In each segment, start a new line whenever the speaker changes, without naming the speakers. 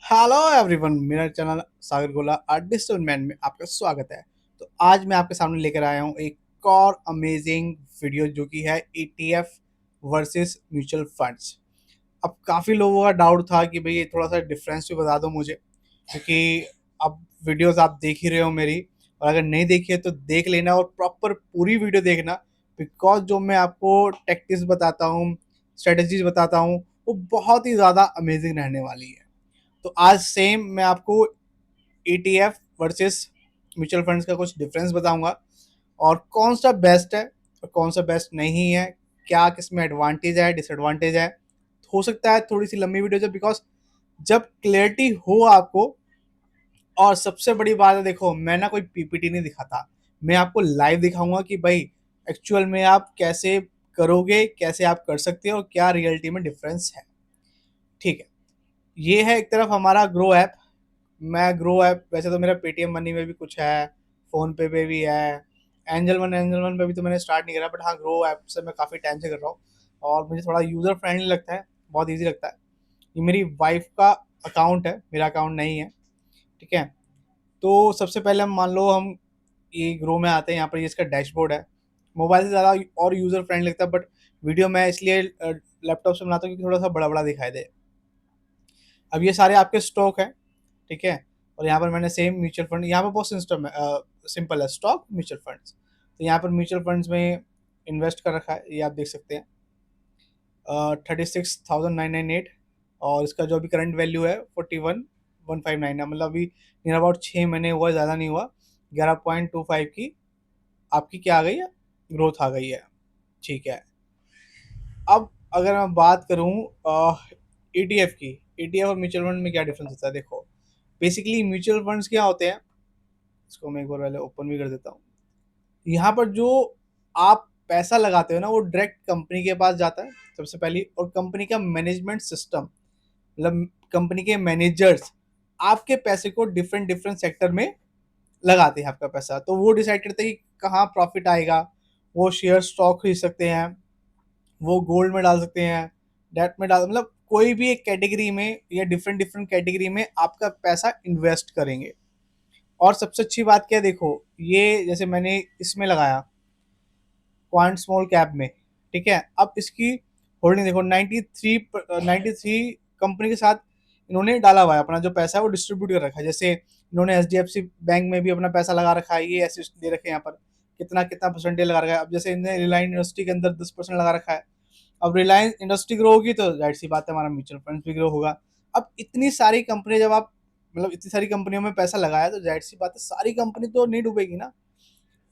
Hello everyone, मेरा channel सागर गोला digital man में आपका स्वागत है। तो आज मैं आपके सामने लेकर आया हूँ एक और अमेजिंग वीडियो जो कि है ईटीएफ वर्सेस म्यूचुअल फंड्स। अब काफ़ी लोगों का डाउट था कि भाई ये थोड़ा सा डिफरेंस भी बता दो मुझे, क्योंकि अब वीडियोस आप देख ही रहे हो मेरी, और अगर नहीं देखी है तो देख लेना और प्रॉपर पूरी वीडियो देखना। बिकॉज जो मैं आपको टेक्टिक्स बताता हूँ, स्ट्रेटजीज बताता हूँ, वो बहुत ही ज़्यादा अमेजिंग रहने वाली है। तो आज सेम मैं आपको ईटीएफ वर्सेस म्यूचुअल फंड्स का कुछ डिफरेंस बताऊंगा, और कौन सा बेस्ट है और कौन सा बेस्ट नहीं है, क्या किसमें एडवांटेज है डिसएडवांटेज है। हो सकता है थोड़ी सी लंबी वीडियो, बिकॉज जब क्लियरिटी हो आपको, और सबसे बड़ी बात है, देखो मैं ना कोई पीपीटी नहीं दिखाता, मैं आपको लाइव दिखाऊंगा कि भाई एक्चुअल में आप कैसे करोगे, कैसे आप कर सकते हो और क्या रियलिटी में डिफरेंस है। ठीक है, ये है एक तरफ हमारा ग्रो ऐप। मैं ग्रो ऐप, वैसे तो मेरा पेटीएम मनी में भी कुछ है, फ़ोन पे भी है, एंजल वन पे भी तो मैंने स्टार्ट नहीं करा, बट हाँ ग्रो ऐप से मैं काफ़ी टाइम से कर रहा हूँ और मुझे थोड़ा यूज़र फ्रेंडली लगता है, बहुत ईजी लगता है। ये मेरी वाइफ का अकाउंट है, मेरा अकाउंट नहीं है। ठीक है, तो सबसे पहले हम मान लो हम ये ग्रो में आते हैं, यहाँ पर ये इसका डैशबोर्ड है। मोबाइल से ज़्यादा और यूज़र फ्रेंडली लगता है, बट वीडियो मैं इसलिए लैपटॉप से बनाता हूँ क्योंकि थोड़ा सा बड़ा बड़ा दिखाई दे। अब ये सारे आपके स्टॉक हैं, ठीक है। और यहाँ पर मैंने सेम म्यूचुअल फंड, यहाँ पर बहुत सिस्टम है, सिंपल है, स्टॉक म्यूचुअल फंड्स। तो यहाँ पर म्यूचुअल फंड्स में इन्वेस्ट कर रखा है, ये आप देख सकते हैं, 36,998। और इसका जो अभी करंट वैल्यू है 41,159 है, मतलब अभी नियर अबाउट 6 महीने हुआ, ज़्यादा नहीं हुआ। 11.25 की आपकी क्या आ गई है, ग्रोथ आ गई है। ठीक है, अब अगर मैं बात करूँ ईटीएफ की, ईटीएफ और म्यूचुअल फंड में क्या डिफरेंस होता है, देखो बेसिकली म्यूचुअल फंड्स क्या होते हैं, इसको मैं एक बार पहले ओपन भी कर देता हूँ। यहाँ पर जो आप पैसा लगाते हो ना, वो डायरेक्ट कंपनी के पास जाता है सबसे पहली, और कंपनी का मैनेजमेंट सिस्टम, मतलब कंपनी के मैनेजर्स आपके पैसे को डिफरेंट डिफरेंट सेक्टर में लगाते हैं आपका पैसा, तो वो डिसाइड करते हैं कि कहाँ प्रॉफिट आएगा। वो शेयर स्टॉक खरीद सकते हैं, वो गोल्ड में डाल सकते हैं, डेट में डाल, मतलब कोई भी एक कैटेगरी में या डिफरेंट डिफरेंट कैटेगरी में आपका पैसा इन्वेस्ट करेंगे। और सबसे अच्छी बात क्या है, देखो ये जैसे मैंने इसमें लगाया क्वांट स्मॉल कैप में, ठीक है। अब इसकी होल्डिंग देखो 93 कंपनी के साथ इन्होंने डाला हुआ है, अपना जो पैसा है वो डिस्ट्रीब्यूट कर रखा है। जैसे इन्होंने एचडीएफसी बैंक में भी अपना पैसा लगा रखा है, ये ऐसे दे रखे हैं यहाँ पर कितना कितना परसेंटेज लगा रखा है। अब जैसे इन्होंने रिलायंस इंडस्ट्री के अंदर 10% लगा रखा है, अब रिलायंस इंडस्ट्री ग्रो होगी तो जाहिर सी बात है हमारा म्यूचुअल फंड भी ग्रो होगा। अब इतनी सारी कंपनी जब आप, मतलब इतनी सारी कंपनियों में पैसा लगाया तो जाहिर सी बात है सारी कंपनी तो नहीं डूबेगी ना।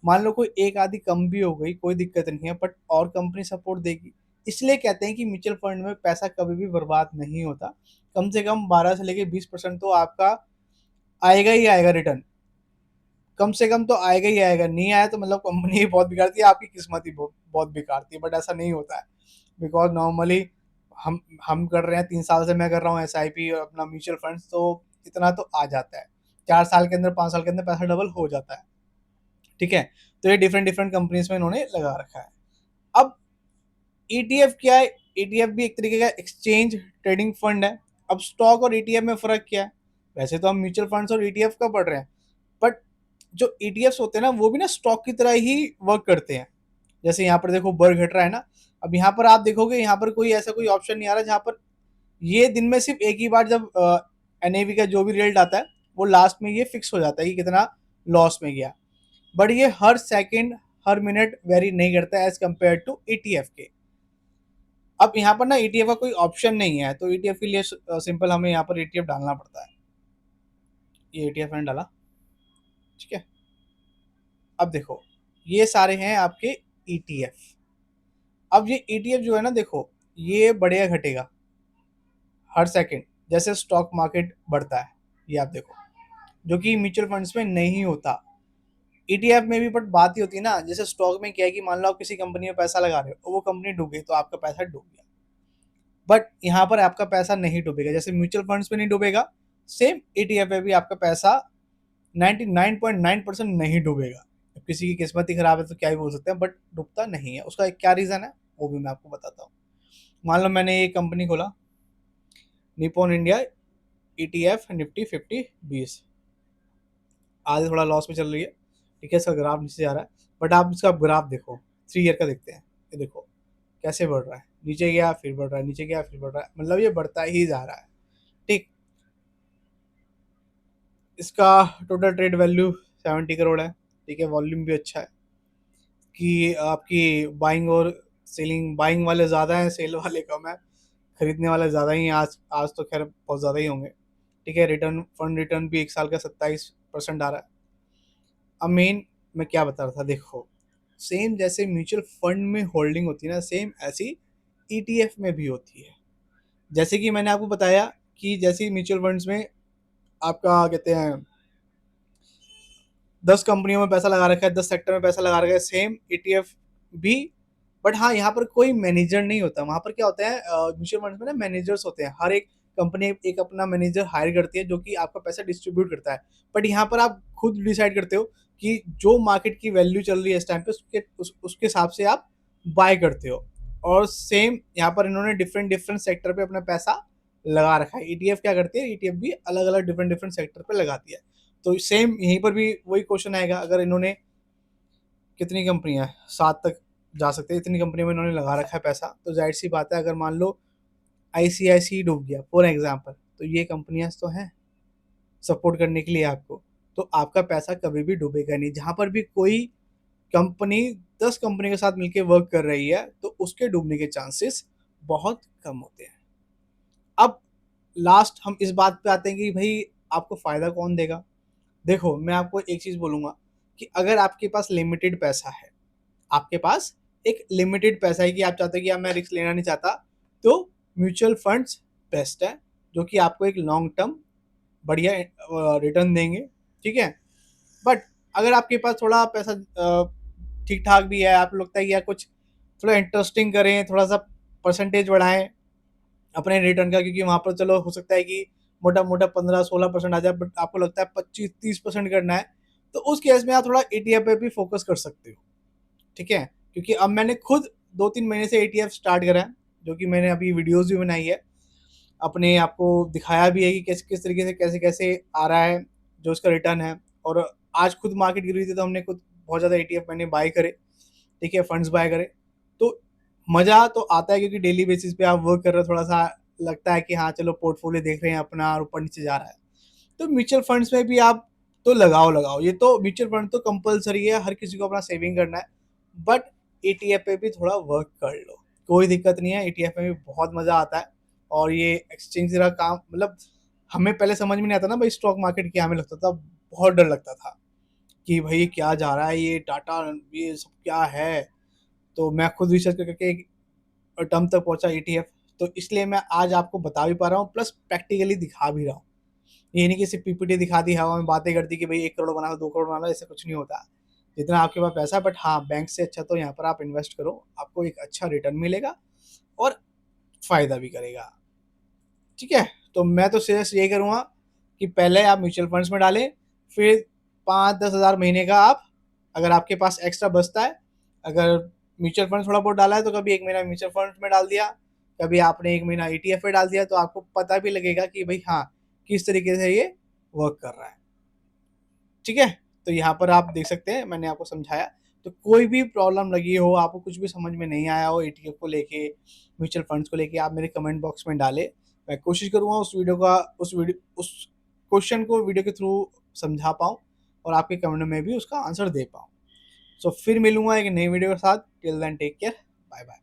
मान लो कोई एक आधी कम भी हो गई, कोई दिक्कत नहीं है, बट और कंपनी सपोर्ट देगी। इसलिए कहते हैं कि म्यूचुअल फंड में पैसा कभी भी बर्बाद नहीं होता। कम से कम 12 से लेके 20% तो आपका आएगा ही आएगा रिटर्न, कम से कम तो आएगा ही आएगा। नहीं आया तो मतलब कंपनी ही बहुत बिगाड़ती है, आपकी किस्मत ही बहुत बिगाड़ती है, बट ऐसा नहीं होता है। बिकॉज नॉर्मली हम कर रहे हैं, 3 साल से मैं कर रहा हूँ एसआईपी और अपना म्यूचुअल फंड्स, तो इतना तो आ जाता है। 4 साल के अंदर, 5 साल के अंदर पैसा डबल हो जाता है। ठीक है, तो ये डिफरेंट डिफरेंट कंपनीज में इन्होंने लगा रखा है। अब ईटीएफ क्या है, ईटीएफ भी एक तरीके का एक्सचेंज ट्रेडिंग फंड है। अब स्टॉक और ईटीएफ में फ़र्क क्या है, वैसे तो हम म्यूचुअल फंड्स और ईटीएफ का पढ़ रहे हैं, बट जो ईटीएफ्स होते हैं ना वो भी ना स्टॉक की तरह ही वर्क करते हैं। जैसे यहाँ पर देखो बर घट रहा है ना, अब यहाँ पर आप देखोगे यहाँ पर कोई ऐसा कोई ऑप्शन नहीं आ रहा जहाँ पर ये दिन में सिर्फ एक ही बार जब एनएवी का जो भी रिजल्ट आता है वो लास्ट में ये फिक्स हो जाता है कि कितना लॉस में गया। बट ये हर सेकंड हर मिनट वेरी नहीं करता है एज कम्पेयर टू ईटीएफ के। अब यहाँ पर ना ईटीएफ का कोई ऑप्शन नहीं है, तो ईटीएफ के लिए सिंपल हमें यहाँ पर ईटीएफ डालना पड़ता है। ये ईटीएफ मैंने डाला, ठीक है। अब देखो ये सारे हैं आपके ईटीएफ। अब ये ईटीएफ जो है ना, देखो ये बढ़िया घटेगा हर सेकंड जैसे स्टॉक मार्केट बढ़ता है, ये आप देखो, जो कि म्यूचुअल फंड्स में नहीं होता। ईटीएफ में भी बट बात ही होती है ना, जैसे स्टॉक में क्या है कि मान लो आप किसी कंपनी में पैसा लगा रहे हो और वो कंपनी डूब गई तो आपका पैसा डूब गया। बट यहाँ पर आपका पैसा नहीं डूबेगा, जैसे म्यूचुअल फंड्स में नहीं डूबेगा, सेम ईटीएफ में भी आपका पैसा 99.9% नहीं डूबेगा। अब किसी की किस्मत ही खराब है तो क्या ही बोल सकते हैं, बट डूबता नहीं है। उसका एक क्या रीज़न है वो भी मैं आपको बताता हूँ। मान लो मैंने ये कंपनी खोला, निपॉन इंडिया ETF निफ्टी 50-20 आज थोड़ा लॉस में चल रही है, ठीक है, इसका ग्राफ नीचे जा रहा है, बट आप इसका ग्राफ देखो, 3 ईयर का देखते हैं, ये देखो कैसे बढ़ रहा है, नीचे गया फिर बढ़ रहा है, नीचे गया फिर बढ़ रहा है, मतलब ये बढ़ता ही जा रहा है, ठीक। इसका टोटल ट्रेड वैल्यू 70 करोड़ है, ठीक है, वॉल्यूम भी अच्छा है, कि आपकी बाइंग और सेलिंग, बाइंग वाले ज़्यादा हैं, सेल वाले कम है, खरीदने वाले ज़्यादा ही हैं, आज आज तो खैर बहुत ज़्यादा ही होंगे, ठीक है। रिटर्न, फंड रिटर्न भी 1 साल का 27% आ रहा है। अब मेन मैं क्या बता रहा था, देखो सेम जैसे म्यूचुअल फंड में होल्डिंग होती है ना, सेम ऐसी ETF में भी होती है। जैसे कि मैंने आपको बताया कि जैसे म्यूचुअल फंड्स में आपका कहते हैं 10 कंपनियों में पैसा लगा रखा है, 10 सेक्टर में पैसा लगा रखा है, सेम ETF भी। बट हाँ, यहाँ पर कोई मैनेजर नहीं होता, वहाँ पर क्या होता है म्यूचुअल फंड्स में ना मैनेजर्स होते हैं, हर एक कंपनी एक अपना मैनेजर हायर करती है जो कि आपका पैसा डिस्ट्रीब्यूट करता है। बट यहाँ पर आप खुद डिसाइड करते हो कि जो मार्केट की वैल्यू चल रही है इस टाइम पे उसके हिसाब से आप बाय करते हो। और सेम यहाँ पर इन्होंने डिफरेंट डिफरेंट सेक्टर पे अपना पैसा लगा रखा है। ETF क्या करती है, ETF भी अलग अलग डिफरेंट डिफरेंट सेक्टर पे लगाती है। तो सेम यहीं पर भी वही क्वेश्चन आएगा, अगर इन्होंने कितनी कंपनियां 7 तक जा सकते हैं, इतनी कंपनी में इन्होंने लगा रखा है पैसा, तो जाहिर सी बात है अगर मान लो ICICI डूब गया फॉर एग्जाम्पल, तो ये कंपनियां तो हैं सपोर्ट करने के लिए आपको, तो आपका पैसा कभी भी डूबेगा नहीं। जहां पर भी कोई कंपनी 10 कंपनी के साथ मिलकर वर्क कर रही है तो उसके डूबने के चांसेस बहुत कम होते हैं। अब लास्ट हम इस बात पे आते हैं कि भाई आपको फायदा कौन देगा। देखो मैं आपको एक चीज बोलूंगा कि अगर आपके पास लिमिटेड पैसा है, आपके पास एक लिमिटेड पैसा है कि आप चाहते हो कि यार मैं रिस्क लेना नहीं चाहता, तो म्यूचुअल फंड्स बेस्ट है, जो कि आपको एक लॉन्ग टर्म बढ़िया रिटर्न देंगे, ठीक है। बट अगर आपके पास थोड़ा पैसा ठीक ठाक भी है, आपको लगता है कि यार कुछ थोड़ा इंटरेस्टिंग करें, थोड़ा सा परसेंटेज बढ़ाएं अपने रिटर्न का, क्योंकि वहां पर चलो हो सकता है कि मोटा मोटा 15-16% आ जाए, बट आपको लगता है 25-30% करना है, तो उस केस में आप थोड़ा ETF पे भी फोकस कर सकते हो, ठीक है। क्योंकि अब मैंने खुद 2-3 महीने से ETF स्टार्ट करा है, जो कि मैंने अभी वीडियोस भी बनाई है, अपने आपको दिखाया भी है कि किस किस तरीके से कैसे कैसे आ रहा है जो उसका रिटर्न है। और आज खुद मार्केट गिर रही थी तो हमने खुद बहुत ज़्यादा ETF मैंने बाय करे, ठीक है, फंड्स बाय करे। तो मज़ा तो आता है क्योंकि डेली बेसिस पे आप वर्क कर रहे हो, थोड़ा सा लगता है कि हाँ चलो पोर्टफोलियो देख रहे हैं अपना और ऊपर नीचे जा रहा है। तो म्यूचुअल फंड्स में भी आप तो लगाओ लगाओ, ये तो म्यूचुअल फंड तो कंपलसरी है, हर किसी को अपना सेविंग करना है। बट ETF पे भी थोड़ा वर्क कर लो, कोई दिक्कत नहीं है, ETF में भी बहुत मज़ा आता है। और ये एक्सचेंज का काम, मतलब हमें पहले समझ में नहीं आता ना भाई स्टॉक मार्केट क्या, हमें लगता था बहुत डर लगता था कि भाई क्या जा रहा है ये टाटा, ये सब क्या है। तो मैं खुद रिसर्च करके एक टर्म तक पहुंचा ETF। तो इसलिए मैं आज आपको बता भी पा रहा हूँ, प्लस प्रैक्टिकली दिखा भी रहा हूँ। ये नहीं कि सिर्फ PPT दिखा दी, हवा में बातें कर दी कि भाई 1 करोड़ बना लो 2 करोड़ बना लो, ऐसा कुछ नहीं होता। जितना आपके पास पैसा, बट हाँ बैंक से अच्छा तो यहाँ पर आप इन्वेस्ट करो, आपको एक अच्छा रिटर्न मिलेगा और फायदा भी करेगा, ठीक है। तो मैं तो सजेस्ट यही करूँगा कि पहले आप म्यूचुअल फंड्स में डालें, फिर 5-10 हज़ार महीने का आप, अगर आपके पास एक्स्ट्रा बचता है, अगर म्यूचुअल फंड थोड़ा बहुत डाला है तो कभी 1 महीना म्यूचुअल फंड में डाल दिया, कभी आपने 1 महीना ETF में डाल दिया, तो आपको पता भी लगेगा कि भाई हाँ किस तरीके से ये वर्क कर रहा है, ठीक है। तो यहाँ पर आप देख सकते हैं मैंने आपको समझाया। तो कोई भी प्रॉब्लम लगी हो, आपको कुछ भी समझ में नहीं आया हो ETF को लेके, म्यूचुअल फंड्स को लेके, आप मेरे कमेंट बॉक्स में डालें, मैं कोशिश करूँगा उस क्वेश्चन को वीडियो के थ्रू समझा पाऊँ और आपके कमेंट में भी उसका आंसर दे पाऊँ। सो फिर मिलूंगा एक नई वीडियो के साथ, till then take care, bye bye.